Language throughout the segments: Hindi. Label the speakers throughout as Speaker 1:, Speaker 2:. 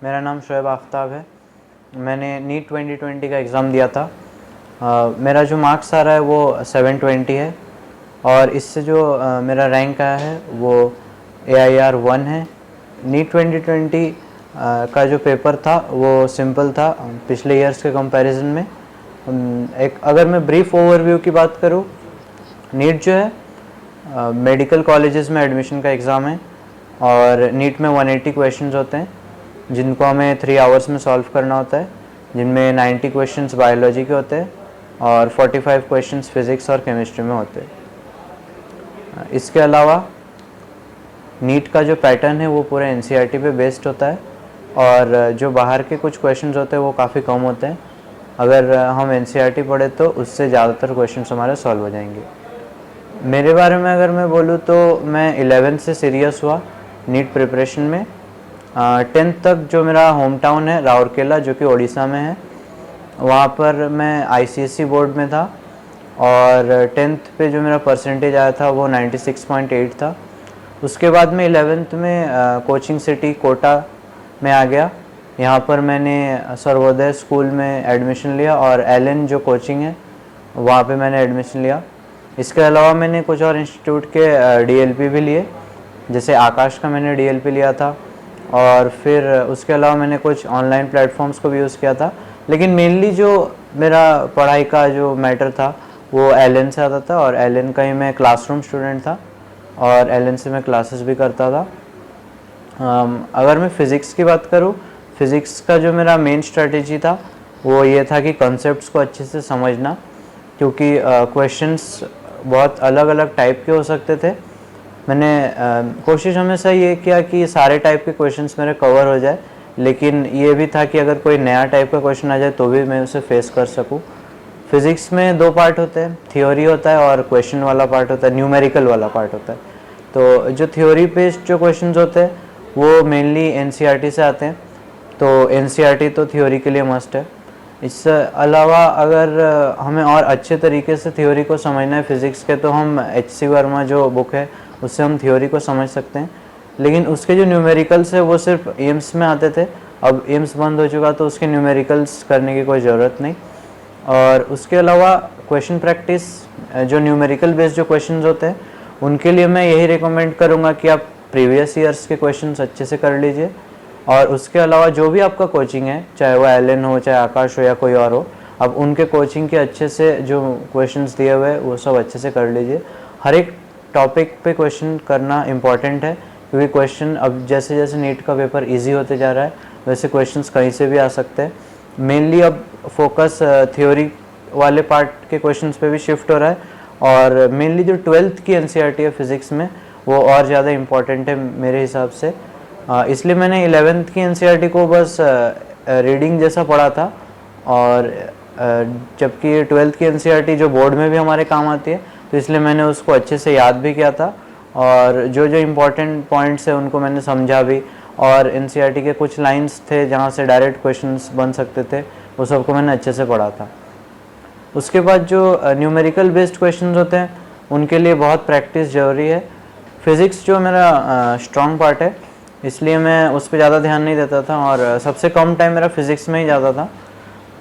Speaker 1: मेरा नाम शोएब आफ्ताब है। मैंने नीट 2020 का एग्ज़ाम दिया था। मेरा जो मार्क्स आ रहा है वो 720 है और इससे जो मेरा रैंक आया है वो AIR 1 है। नीट 2020 का जो पेपर था वो सिंपल था पिछले ईयर्स के कंपैरिजन में। एक अगर मैं ब्रीफ ओवरव्यू की बात करूँ, नीट जो है मेडिकल कॉलेजेस में एडमिशन का एग्ज़ाम है और नीट में 180 क्वेश्चंस होते हैं जिनको हमें 3 आवर्स में सॉल्व करना होता है, जिनमें 90 क्वेश्चंस बायोलॉजी के होते हैं और 45 क्वेश्चंस फिज़िक्स और केमिस्ट्री में होते हैं। इसके अलावा नीट का जो पैटर्न है वो पूरे NCERT पे बेस्ड होता है और जो बाहर के कुछ क्वेश्चंस होते हैं वो काफ़ी कम होते हैं। अगर हम NCERT पढ़े तो उससे ज़्यादातर क्वेश्चंस हमारे सॉल्व हो जाएंगे। मेरे बारे में अगर मैं बोलूँ तो मैं 11th से सीरियस हुआ नीट प्रिपरेशन में। 10th तक जो मेरा होम टाउन है राउरकेला, जो कि उड़ीसा में है, वहाँ पर मैं ICSE बोर्ड में था और 10th पे जो मेरा परसेंटेज आया था वो 96.8 था। उसके बाद में 11th में कोचिंग सिटी कोटा में आ गया। यहाँ पर मैंने सर्वोदय स्कूल में एडमिशन लिया और LN जो कोचिंग है वहाँ पे मैंने एडमिशन लिया। इसके अलावा मैंने कुछ और इंस्टीट्यूट के DLP भी लिए, जैसे आकाश का मैंने DLP लिया था और फिर उसके अलावा मैंने कुछ ऑनलाइन प्लेटफॉर्म्स को भी यूज़ किया था। लेकिन मेनली जो मेरा पढ़ाई का जो मैटर था वो LN से आता था और LN का ही मैं क्लासरूम स्टूडेंट था और LN से मैं क्लासेस भी करता था। अगर मैं फ़िज़िक्स की बात करूँ, फ़िज़िक्स का जो मेरा मेन स्ट्रेटेजी था वो ये था कि कॉन्सेप्ट्स को अच्छे से समझना, क्योंकि क्वेश्चंस बहुत अलग अलग टाइप के हो सकते थे। मैंने कोशिश हमेशा ये किया कि सारे टाइप के क्वेश्चंस मेरे कवर हो जाए, लेकिन ये भी था कि अगर कोई नया टाइप का क्वेश्चन आ जाए तो भी मैं उसे फेस कर सकूं। फिज़िक्स में 2 पार्ट होते हैं, थ्योरी होता है और क्वेश्चन वाला पार्ट होता है, न्यूमेरिकल वाला पार्ट होता है। तो जो थ्योरी बेस्ड जो क्वेश्चंस होते हैं वो मेनली NCERT से आते हैं, तो NCERT तो थ्योरी के लिए मस्ट है। इससे अलावा अगर हमें और अच्छे तरीके से थ्योरी को समझना है फिज़िक्स के, तो हम HC वर्मा जो बुक है उससे हम थ्योरी को समझ सकते हैं। लेकिन उसके जो न्यूमेरिकल्स है वो सिर्फ एम्स में आते थे, अब एम्स बंद हो चुका तो उसके न्यूमेरिकल्स करने की कोई ज़रूरत नहीं। और उसके अलावा क्वेश्चन प्रैक्टिस, जो न्यूमेरिकल बेस्ड जो क्वेश्चंस होते हैं उनके लिए मैं यही रिकमेंड करूँगा कि आप प्रीवियस ईयर्स के क्वेश्चंस अच्छे से कर लीजिए। और उसके अलावा जो भी आपका कोचिंग है, चाहे वो LN हो, चाहे आकाश हो या कोई और हो, अब उनके कोचिंग के अच्छे से जो क्वेश्चंस दिए हुए हैं वो सब अच्छे से कर लीजिए। हर एक टॉपिक पे क्वेश्चन करना इम्पॉर्टेंट है, क्योंकि क्वेश्चन अब जैसे जैसे नीट का पेपर इजी होते जा रहा है वैसे क्वेश्चंस कहीं से भी आ सकते हैं। मेनली अब फोकस थ्योरी वाले पार्ट के क्वेश्चंस पे भी शिफ्ट हो रहा है और मेनली जो 12th की NCERT है फिज़िक्स में वो और ज़्यादा इम्पॉर्टेंट है मेरे हिसाब से। इसलिए मैंने 11th की NCERT को बस रीडिंग जैसा पढ़ा था, और जबकि 12th की NCERT जो बोर्ड में भी हमारे काम आती है, तो इसलिए मैंने उसको अच्छे से याद भी किया था और जो जो इम्पोर्टेंट पॉइंट्स है उनको मैंने समझा भी। और NCERT के कुछ लाइंस थे जहाँ से डायरेक्ट क्वेश्चंस बन सकते थे, वो सबको मैंने अच्छे से पढ़ा था। उसके बाद जो न्यूमेरिकल बेस्ड क्वेश्चंस होते हैं उनके लिए बहुत प्रैक्टिस ज़रूरी है। फिज़िक्स जो मेरा स्ट्रॉन्ग पार्ट है इसलिए मैं उस पर ज़्यादा ध्यान नहीं देता था और सबसे कम टाइम मेरा फिज़िक्स में ही जाता था।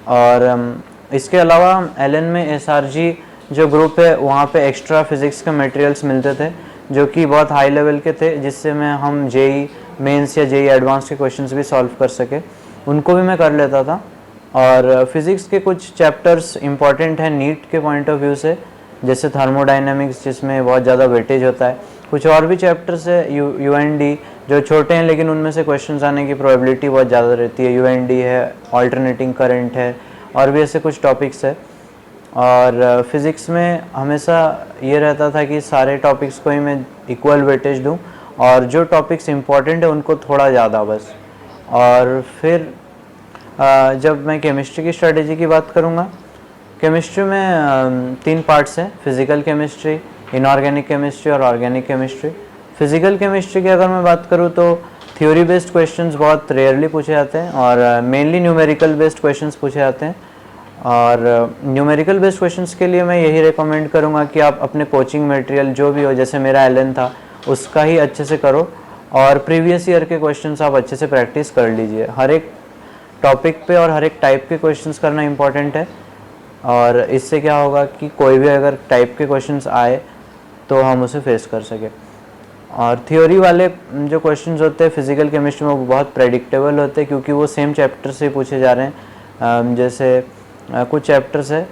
Speaker 1: और इसके अलावा LN में SRG जो ग्रुप है वहाँ पे एक्स्ट्रा फिज़िक्स के मटेरियल्स मिलते थे जो कि बहुत हाई लेवल के थे, जिससे हम JEE मेंस या JEE एडवांस के क्वेश्चंस भी सॉल्व कर सके, उनको भी मैं कर लेता था। और फिज़िक्स के कुछ चैप्टर्स इंपॉर्टेंट हैं नीट के पॉइंट ऑफ व्यू से, जैसे थर्मोडाइनमिक्स जिसमें बहुत ज़्यादा वेटेज होता है। कुछ और भी चैप्टर्स है UND जो छोटे हैं लेकिन उनमें से क्वेश्चंस आने की प्रोबेबिलिटी बहुत ज़्यादा रहती है। UND है, ऑल्टरनेटिंग करंट है, और भी ऐसे कुछ टॉपिक्स है। और फिज़िक्स में हमेशा ये रहता था कि सारे टॉपिक्स को ही मैं इक्वल वेटेज दूं और जो टॉपिक्स इम्पॉर्टेंट है उनको थोड़ा ज़्यादा बस। और फिर जब मैं केमिस्ट्री की स्ट्रेटेजी की बात करूँगा, केमिस्ट्री में 3 पार्ट्स हैं, फिज़िकल केमिस्ट्री, इनऑर्गेनिक केमिस्ट्री और ऑर्गेनिक केमिस्ट्री। फिज़िकल केमिस्ट्री की अगर मैं बात करूँ तो थ्योरी बेस्ड क्वेश्चंस बहुत रेयरली पूछे जाते हैं और मेनली न्यूमेरिकल बेस्ड क्वेश्चंस पूछे जाते हैं। और न्यूमेरिकल बेस्ड क्वेश्चंस के लिए मैं यही रिकमेंड करूँगा कि आप अपने कोचिंग मटेरियल जो भी हो, जैसे मेरा LN था उसका ही अच्छे से करो और प्रीवियस ईयर के क्वेश्चंस आप अच्छे से प्रैक्टिस कर लीजिए। हर एक टॉपिक पे और हर एक टाइप के क्वेश्चंस करना इम्पॉर्टेंट है, और इससे क्या होगा कि कोई भी अगर टाइप के क्वेश्चंस आए तो हम उसे फेस कर सकें। और थ्योरी वाले जो क्वेश्चंस होते हैं फिज़िकल केमिस्ट्री में वो बहुत प्रेडिक्टेबल होते हैं, क्योंकि वो सेम चैप्टर से पूछे जा रहे हैं। जैसे कुछ चैप्टर्स है,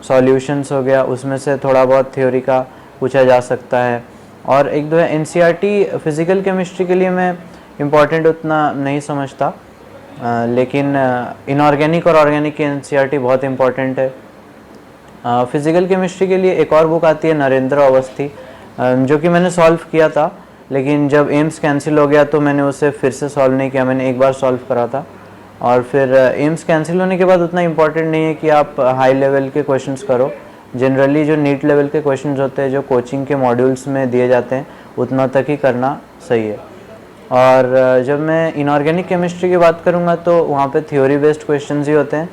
Speaker 1: सॉल्यूशंस हो गया, उसमें से थोड़ा बहुत थ्योरी का पूछा जा सकता है। और एक दो है एनसीईआरटी फिज़िकल केमिस्ट्री के लिए मैं इम्पॉर्टेंट उतना नहीं समझता, लेकिन इनऑर्गेनिक और ऑर्गेनिक की एनसीईआरटी बहुत इम्पॉर्टेंट है। फिज़िकल केमिस्ट्री के लिए एक और बुक आती है नरेंद्र अवस्थी, जो कि मैंने सॉल्व किया था, लेकिन जब एम्स कैंसिल हो गया तो मैंने उसे फिर से सॉल्व नहीं किया। मैंने एक बार सॉल्व करा था, और फिर एम्स कैंसिल होने के बाद उतना इम्पॉर्टेंट नहीं है कि आप हाई लेवल के क्वेश्चंस करो। जनरली जो नीट लेवल के क्वेश्चंस होते हैं जो कोचिंग के मॉड्यूल्स में दिए जाते हैं उतना तक ही करना सही है। और जब मैं इनऑर्गेनिक केमिस्ट्री की बात करूँगा तो वहाँ पे थ्योरी बेस्ड क्वेश्चंस ही होते हैं,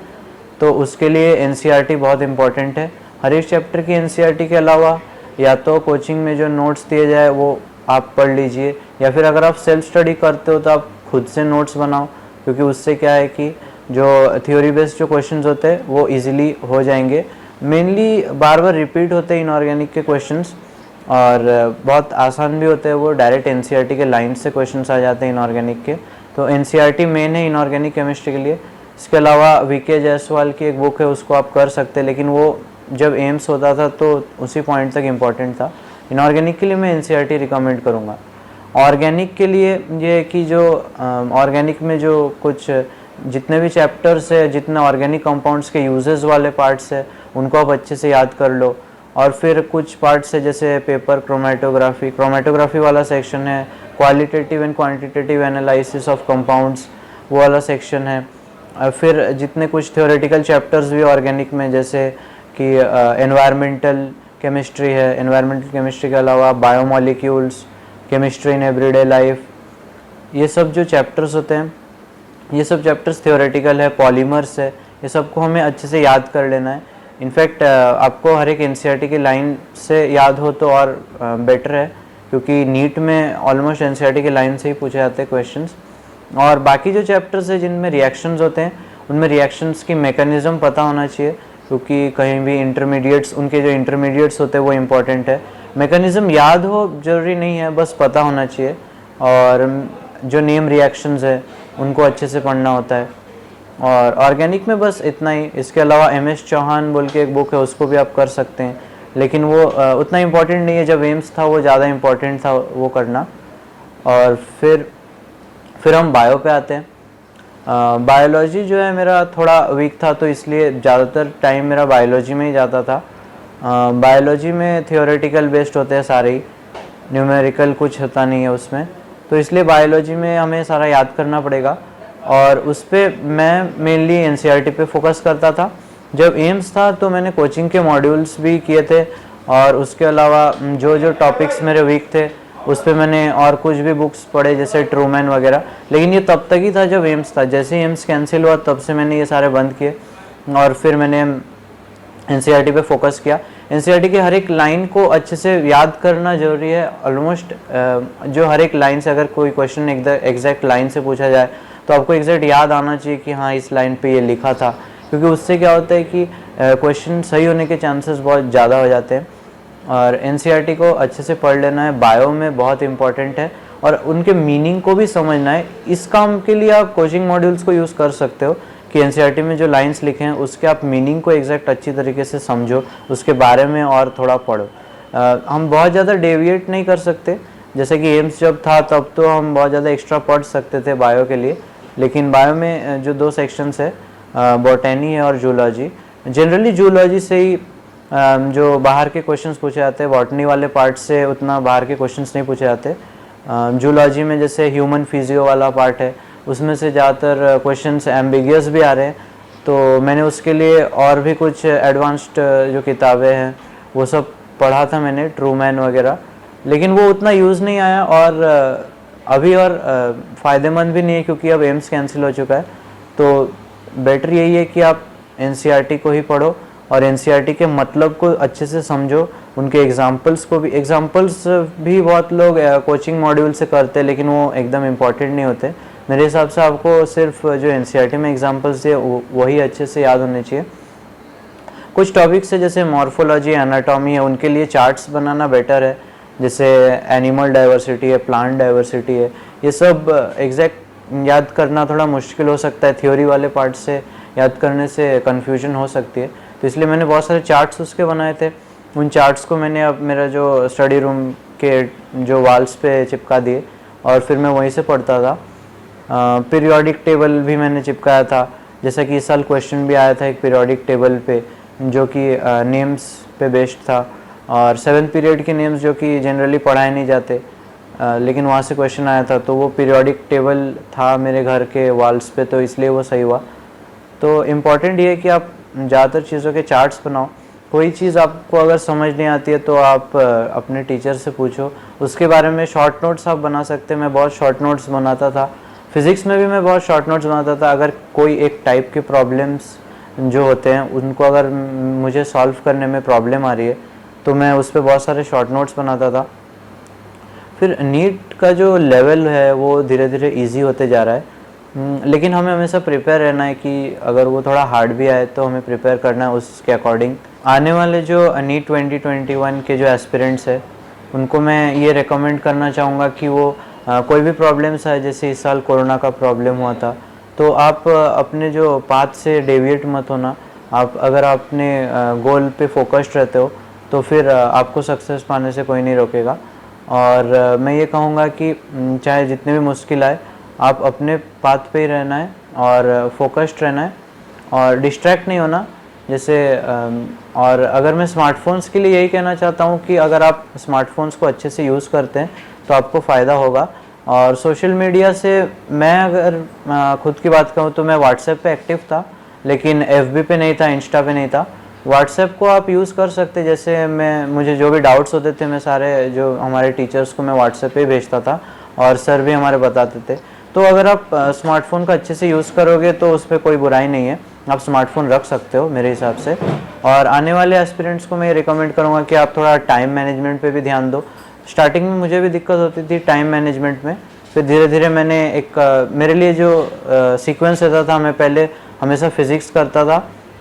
Speaker 1: तो उसके लिए एनसीईआरटी बहुत इंपॉर्टेंट है। हर एक चैप्टर की एनसीईआरटी के अलावा या तो कोचिंग में जो नोट्स दिए जाए वो आप पढ़ लीजिए, या फिर अगर आप सेल्फ स्टडी करते हो तो आप खुद से नोट्स बनाओ, क्योंकि उससे क्या है कि जो थ्योरी बेस्ड जो क्वेश्चंस होते हैं वो इजीली हो जाएंगे। मेनली बार बार रिपीट होते हैं इनऑर्गेनिक के क्वेश्चंस, और बहुत आसान भी होते हैं वो, डायरेक्ट एनसीईआरटी के लाइन से क्वेश्चंस आ जाते हैं इनऑर्गेनिक के। तो एनसीईआरटी मेन है इनऑर्गेनिक केमिस्ट्री के लिए। इसके अलावा वीके जायसवाल की एक बुक है, उसको आप कर सकते हैं, लेकिन वो जब एम्स होता था तो उसी पॉइंट तक इम्पॉर्टेंट था। इनऑर्गेनिक के लिए मैं एनसीईआरटी रिकमेंड करूँगा। ऑर्गेनिक के लिए ये कि जो ऑर्गेनिक में जो कुछ जितने भी चैप्टर्स है, जितने ऑर्गेनिक कंपाउंड्स के यूजेस वाले पार्ट्स है उनको आप अच्छे से याद कर लो। और फिर कुछ पार्ट्स है जैसे पेपर क्रोमेटोग्राफी वाला सेक्शन है, qualitative and quantitative analysis of compounds वो वाला सेक्शन है। फिर जितने कुछ थ्योरेटिकल चैप्टर्स भी ऑर्गेनिक में, जैसे कि एनवायरमेंटल केमिस्ट्री है, एनवायरमेंटल केमिस्ट्री के अलावा biomolecules, chemistry in everyday life, ये सब जो चैप्टर्स होते हैं ये सब चैप्टर्स थ्योरेटिकल है। पॉलीमर्स है, ये सबको हमें अच्छे से याद कर लेना है। इनफैक्ट आपको हर एक एनसीईआरटी की लाइन से याद हो तो और बेटर है, क्योंकि नीट में ऑलमोस्ट एनसीईआरटी की लाइन से ही पूछे जाते हैं क्वेश्चंस। और बाकी जो चैप्टर्स है जिनमें रिएक्शंस होते हैं उनमें रिएक्शंस की मैकेनिज्म पता होना चाहिए, क्योंकि कहीं भी इंटरमीडिएट्स, उनके जो इंटरमीडिएट्स होते हैं वो इम्पोर्टेंट है। मैकेनिज्म याद हो ज़रूरी नहीं है, बस पता होना चाहिए। और जो नेम रिएक्शंस है उनको अच्छे से पढ़ना होता है। और ऑर्गेनिक में बस इतना ही। इसके अलावा एमएस चौहान बोल के एक बुक है, उसको भी आप कर सकते हैं, लेकिन वो उतना इम्पोर्टेंट नहीं है। जब एम्स था वो ज़्यादा इम्पोर्टेंट था वो करना। और फिर हम बायो पे आते हैं। बायोलॉजी जो है मेरा थोड़ा वीक था, तो इसलिए ज़्यादातर टाइम मेरा बायोलॉजी में ही जाता था। बायोलॉजी में थियोरेटिकल बेस्ड होते हैं सारे ही, न्यूमेरिकल कुछ होता नहीं है उसमें, तो इसलिए बायोलॉजी में हमें सारा याद करना पड़ेगा। और उस पर मैं मेनली एनसीईआरटी पे फोकस करता था। जब एम्स था तो मैंने कोचिंग के मॉड्यूल्स भी किए थे, और उसके अलावा जो जो टॉपिक्स मेरे वीक थे उस पर मैंने और कुछ भी बुक्स पढ़े, जैसे ट्रूमैन वगैरह। लेकिन ये तब तक ही था जब एम्स था। जैसे ही एम्स कैंसिल हुआ तब से मैंने ये सारे बंद किए, और फिर मैंने एनसीईआरटी पे फोकस किया। एनसीईआरटी के हर एक लाइन को अच्छे से याद करना ज़रूरी है। ऑलमोस्ट जो हर एक लाइन से अगर कोई क्वेश्चन एग्जैक्ट लाइन से पूछा जाए तो आपको एग्जैक्ट याद आना चाहिए कि हाँ इस लाइन पे ये लिखा था, क्योंकि उससे क्या होता है कि क्वेश्चन सही होने के चांसेस बहुत ज़्यादा हो जाते हैं। और एनसीईआरटी को अच्छे से पढ़ लेना है, बायो में बहुत इंपॉर्टेंट है, और उनके मीनिंग को भी समझना है। इस काम के लिए आप कोचिंग मॉड्यूल्स को यूज़ कर सकते हो कि एनसीईआरटी में जो लाइंस लिखे हैं उसके आप मीनिंग को एग्जैक्ट अच्छी तरीके से समझो, उसके बारे में और थोड़ा पढ़ो। हम बहुत ज़्यादा डेविएट नहीं कर सकते, जैसे कि एम्स जब था तब तो हम बहुत ज़्यादा एक्स्ट्रा पढ़ सकते थे बायो के लिए, लेकिन बायो में जो 2 सेक्शंस है, बॉटनी है और जूलॉजी, जनरली जूलॉजी से ही जो बाहर के क्वेश्चंस पूछे जाते हैं। बॉटनी वाले पार्ट से उतना बाहर के क्वेश्चंस नहीं पूछे जाते। जूलॉजी में जैसे ह्यूमन फिजियो वाला पार्ट है, उसमें से ज़्यादातर क्वेश्चंस एम्बिगियस भी आ रहे हैं, तो मैंने उसके लिए और भी कुछ एडवांस्ड जो किताबें हैं वो सब पढ़ा था मैंने, ट्रूमैन वगैरह, लेकिन वो उतना यूज़ नहीं आया। और अभी और फ़ायदेमंद भी नहीं है, क्योंकि अब एम्स कैंसिल हो चुका है। तो बेटर यही है कि आप एनसीईआरटी को ही पढ़ो, और एनसीईआरटी के मतलब को अच्छे से समझो, उनके एग्जाम्पल्स भी बहुत लोग कोचिंग मॉड्यूल से करते हैं, लेकिन वो एकदम इम्पॉर्टेंट नहीं होते। मेरे हिसाब से आपको सिर्फ जो एनसीईआरटी में एग्जाम्पल्स दिए वही अच्छे से याद होने चाहिए। कुछ टॉपिक्स है जैसे मॉर्फोलॉजी, एनाटॉमी है, उनके लिए चार्ट्स बनाना बेटर है, जैसे एनिमल डाइवर्सिटी है, प्लांट डाइवर्सिटी है, ये सब एग्जैक्ट याद करना थोड़ा मुश्किल हो सकता है, थ्योरी वाले पार्ट से याद करने से कन्फ्यूजन हो सकती है। तो इसलिए मैंने बहुत सारे चार्ट्स उसके बनाए थे। उन चार्ट्स को मैंने अब मेरा जो स्टडी रूम के जो वाल्स पे चिपका दिए और फिर मैं वहीं से पढ़ता था। पीरियोडिक टेबल भी मैंने चिपकाया था, जैसा कि इस साल क्वेश्चन भी आया था एक पीरियोडिक टेबल पे जो कि नेम्स पे बेस्ड था, और 7th पीरियड के नेम्स जो कि जनरली पढ़ाए नहीं जाते, लेकिन वहाँ से क्वेश्चन आया था, तो वो पीरियोडिक टेबल था मेरे घर के वाल्स पे, तो इसलिए वो सही हुआ। तो इम्पॉर्टेंट ये है कि आप ज़्यादातर चीज़ों के चार्ट्स बनाओ। कोई चीज़ आपको अगर समझ नहीं आती है तो आप अपने टीचर से पूछो, उसके बारे में शॉर्ट नोट्स आप बना सकते हैं। मैं बहुत शॉर्ट नोट्स बनाता था, फिज़िक्स में भी मैं बहुत शॉर्ट नोट्स बनाता था। अगर कोई एक टाइप के प्रॉब्लम्स जो होते हैं उनको अगर मुझे सॉल्व करने में प्रॉब्लम आ रही है तो मैं उस पर बहुत सारे शॉर्ट नोट्स बनाता था। फिर नीट का जो लेवल है वो धीरे धीरे इजी होते जा रहा है, लेकिन हमें हमेशा प्रिपेयर रहना है कि अगर वो थोड़ा हार्ड भी आए तो हमें प्रिपेयर करना है उसके अकॉर्डिंग। आने वाले जो नीट 2021 के जो एस्पिरेंट्स है उनको मैं ये रेकमेंड करना चाहूँगा कि वो कोई भी प्रॉब्लम्स आए, जैसे इस साल कोरोना का प्रॉब्लम हुआ था, तो आप अपने जो पाथ से डेविएट मत होना। आप अगर अपने गोल पे फोकस्ड रहते हो तो फिर आपको सक्सेस पाने से कोई नहीं रोकेगा। और मैं ये कहूँगा कि चाहे जितने भी मुश्किल आए आप अपने पाथ पे ही रहना है और फोकस्ड रहना है और डिस्ट्रैक्ट नहीं होना। जैसे और अगर मैं स्मार्टफोन्स के लिए यही कहना चाहता हूँ कि अगर आप स्मार्टफोन्स को अच्छे से यूज़ करते हैं तो आपको फ़ायदा होगा। और सोशल मीडिया से मैं अगर खुद की बात कहूँ तो मैं व्हाट्सएप पे एक्टिव था, लेकिन एफबी पे नहीं था, इंस्टा पे नहीं था। व्हाट्सएप को आप यूज़ कर सकते, जैसे मुझे जो भी डाउट्स होते थे मैं सारे जो हमारे टीचर्स को मैं व्हाट्सएप पे भेजता था और सर भी हमारे बताते थे। तो अगर आप स्मार्टफोन का अच्छे से यूज़ करोगे तो उस पर कोई बुराई नहीं है, आप स्मार्टफोन रख सकते हो मेरे हिसाब से। और आने वाले एस्पिरेंट्स को मैं रिकमेंड करूँगा कि आप थोड़ा टाइम मैनेजमेंट पे भी ध्यान दो। स्टार्टिंग में मुझे भी दिक्कत होती थी टाइम मैनेजमेंट में, फिर धीरे धीरे मैंने मेरे लिए जो सीक्वेंस रहता था, मैं पहले हमेशा फिज़िक्स करता था,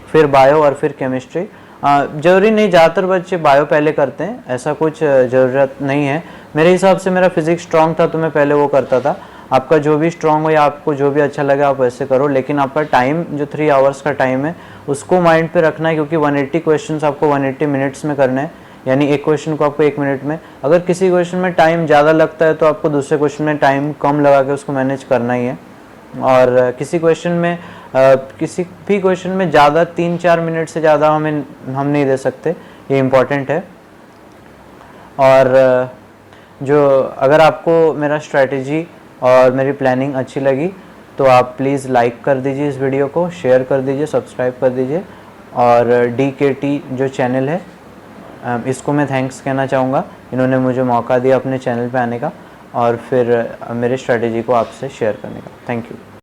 Speaker 1: फिर बायो और फिर केमिस्ट्री। ज़रूरी नहीं ज़्यादातर बच्चे बायो पहले करते हैं, ऐसा कुछ ज़रूरत नहीं है। मेरे हिसाब से मेरा फिज़िक्स स्ट्रॉन्ग था तो मैं पहले वो करता था। आपका जो भी स्ट्रॉन्ग हो या आपको जो भी अच्छा लगे आप वैसे करो, लेकिन आपका टाइम जो 3 आवर्स का टाइम है उसको माइंड पे रखना है, क्योंकि 180 क्वेश्चंस आपको 180 मिनट्स में करने हैं, यानी एक क्वेश्चन को आपको 1 मिनट में। अगर किसी क्वेश्चन में टाइम ज़्यादा लगता है तो आपको दूसरे क्वेश्चन में टाइम कम लगा के उसको मैनेज करना ही है। और किसी भी क्वेश्चन में ज़्यादा 3-4 मिनट से ज़्यादा हम नहीं दे सकते, ये इम्पॉर्टेंट है। और जो अगर आपको मेरा स्ट्रैटेजी और मेरी प्लानिंग अच्छी लगी तो आप प्लीज़ लाइक कर दीजिए इस वीडियो को, शेयर कर दीजिए, सब्सक्राइब कर दीजिए। और DKT जो चैनल है इसको मैं थैंक्स कहना चाहूँगा, इन्होंने मुझे मौका दिया अपने चैनल पे आने का और फिर मेरे स्ट्रैटेजी को आपसे शेयर करने का। Thank you.